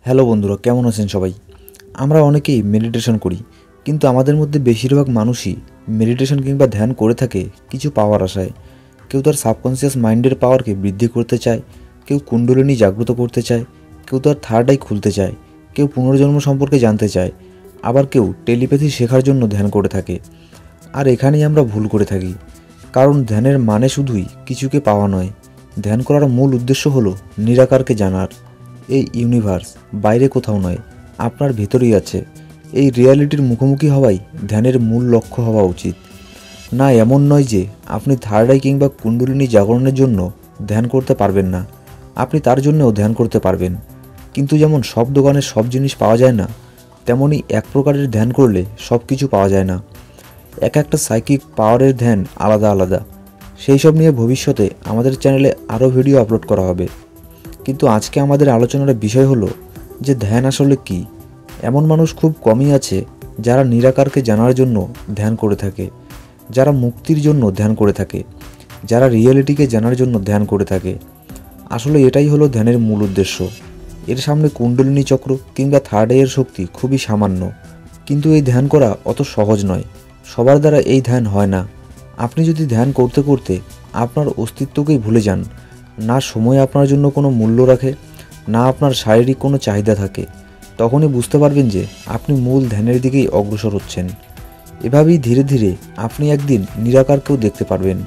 Hello বন্ধুরা, কেমন আছেন সবাই? আমরা অনেকেই মেডিটেশন করি, কিন্তু আমাদের মধ্যে বেশিরভাগ মানুষই মেডিটেশন কিংবা ধ্যান করে থাকে কিছু পাওয়ার আশায়। কেউ তার সাবকনসিয়াস মাইন্ডের পাওয়ারকে বৃদ্ধি করতে চায়, কেউ কুণ্ডলিনী জাগ্রত করতে চায়, কেউ তার থার্ড আই খুলতে চায়, কেউ পুনর্জন্ম সম্পর্কে জানতে চায়, আবার কেউ টেলিপ্যাথি শেখার জন্য ধ্যান করে থাকে। আর এখানেই আমরা ভুল করে থাকি, কারণ ধ্যানের মানে শুধুই কিছুকে পাওয়া নয়। ধ্যান করার মূল উদ্দেশ্য হলো নিরাকারকে জানার। এই ইউনিভার্স বাইরে কোথাও নয়, আপনার ভেতরেই আছে। এই রিয়ালিটির মুখোমুখি হওয়াই ধ্যানের মূল লক্ষ্য হওয়া উচিত। না, এমন নয় যে আপনি থার্ড আই কিংবা কুণ্ডলিনী জাগরণের জন্য ধ্যান করতে পারবেন না, আপনি তার জন্যও ধ্যান করতে পারবেন। কিন্তু যেমন সব দোকানে সব জিনিস পাওয়া যায় না, তেমনই এক প্রকারের ধ্যান করলে সব কিছু পাওয়া যায় না। এক একটা সাইকিক পাওয়ারের ধ্যান আলাদা আলাদা। সেই সব নিয়ে ভবিষ্যতে আমাদের চ্যানেলে আরও ভিডিও আপলোড করা হবে। কিন্তু আজকে আমাদের আলোচনার বিষয় হলো যে ধ্যান আসলে কী। এমন মানুষ খুব কমই আছে যারা নিরাকারকে জানার জন্য ধ্যান করে থাকে, যারা মুক্তির জন্য ধ্যান করে থাকে, যারা রিয়েলিটিকে জানার জন্য ধ্যান করে থাকে। আসলে এটাই হলো ধ্যানের মূল উদ্দেশ্য। এর সামনে কুণ্ডলিনী চক্র কিংবা থার্ড আইয়ের শক্তি খুবই সামান্য। কিন্তু এই ধ্যান করা অত সহজ নয়, সবার দ্বারা এই ধ্যান হয় না। আপনি যদি ধ্যান করতে করতে আপনার অস্তিত্বকেই ভুলে যান, না সময় আপনার জন্য কোনো মূল্য রাখে, না আপনার শারীরিক কোনো চাহিদা থাকে, তখনই বুঝতে পারবেন যে আপনি মূল ধ্যানের দিকেই অগ্রসর হচ্ছেন। এভাবেই ধীরে ধীরে আপনি একদিন নিরাকারকেও দেখতে পারবেন।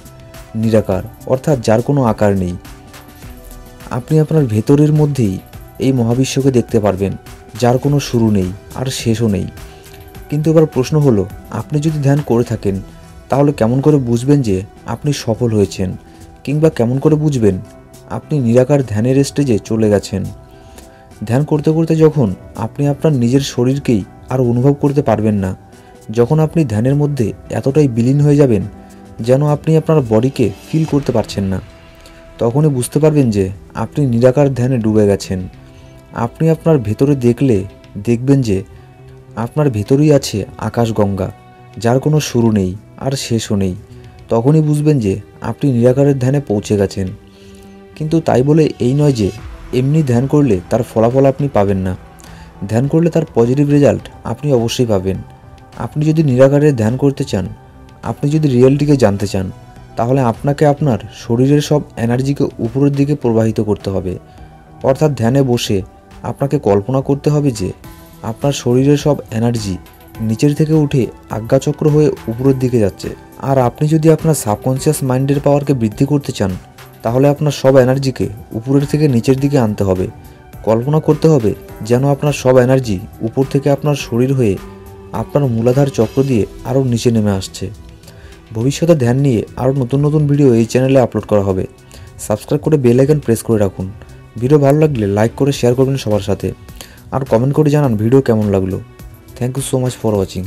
নিরাকার অর্থাৎ যার কোনো আকার নেই। আপনি আপনার ভেতরের মধ্যেই এই মহাবিশ্বকে দেখতে পারবেন, যার কোনো শুরু নেই আর শেষও নেই। কিন্তু এবার প্রশ্ন হলো, আপনি যদি ধ্যান করে থাকেন, তাহলে কেমন করে বুঝবেন যে আপনি সফল হয়েছেন, কিংবা কেমন করে বুঝবেন আপনি নিরাকার ধ্যানের স্টেজে চলে গেছেন? ধ্যান করতে করতে যখন আপনি আপনার নিজের শরীরকেই আর অনুভব করতে পারবেন না, যখন আপনি ধ্যানের মধ্যে এতটাই বিলীন হয়ে যাবেন যেন আপনি আপনার বডিকে ফিল করতে পারছেন না, তখনই বুঝতে পারবেন যে আপনি নিরাকার ধ্যানে ডুবে গেছেন। আপনি আপনার ভেতরে দেখবেন যে আপনার ভেতরেই আছে আকাশগঙ্গা, যার কোনো শুরু নেই আর শেষও নেই। তখনই বুঝবেন যে আপনি নিরাকারের ধ্যানে পৌঁছে গেছেন। কিন্তু তাই বলে এই নয় যে এমনি ধ্যান করলে তার ফলাফল আপনি পাবেন না। ধ্যান করলে তার পজিটিভ রেজাল্ট আপনি অবশ্যই পাবেন। আপনি যদি নিরাকারে ধ্যান করতে চান, আপনি যদি রিয়েলিটিকে জানতে চান, তাহলে আপনাকে আপনার শরীরের সব এনার্জিকে উপরের দিকে প্রবাহিত করতে হবে। অর্থাৎ ধ্যানে বসে আপনাকে কল্পনা করতে হবে যে আপনার শরীরের সব এনার্জি নিচের থেকে উঠে আজ্ঞাচক্র হয়ে উপরের দিকে যাচ্ছে। আর আপনি যদি আপনার সাবকনসিয়াস মাইন্ডের পাওয়ারকে বৃদ্ধি করতে চান, তাহলে আপনার সব এনার্জিকে উপরের থেকে নিচের দিকে আনতে হবে। কল্পনা করতে হবে যেন আপনার সব এনার্জি উপর থেকে আপনার শরীর হয়ে আপনার মূলাধার চক্র দিয়ে আরও নিচে নেমে আসছে। ভবিষ্যতে ধ্যান নিয়ে আরও নতুন নতুন ভিডিও এই চ্যানেলে আপলোড করা হবে। সাবস্ক্রাইব করে বেল আইকন প্রেস করে রাখুন। ভিডিও ভালো লাগলে লাইক করে শেয়ার করবেন সবার সাথে, আর কমেন্ট করে জানান ভিডিও কেমন লাগলো। Thank you so much for watching.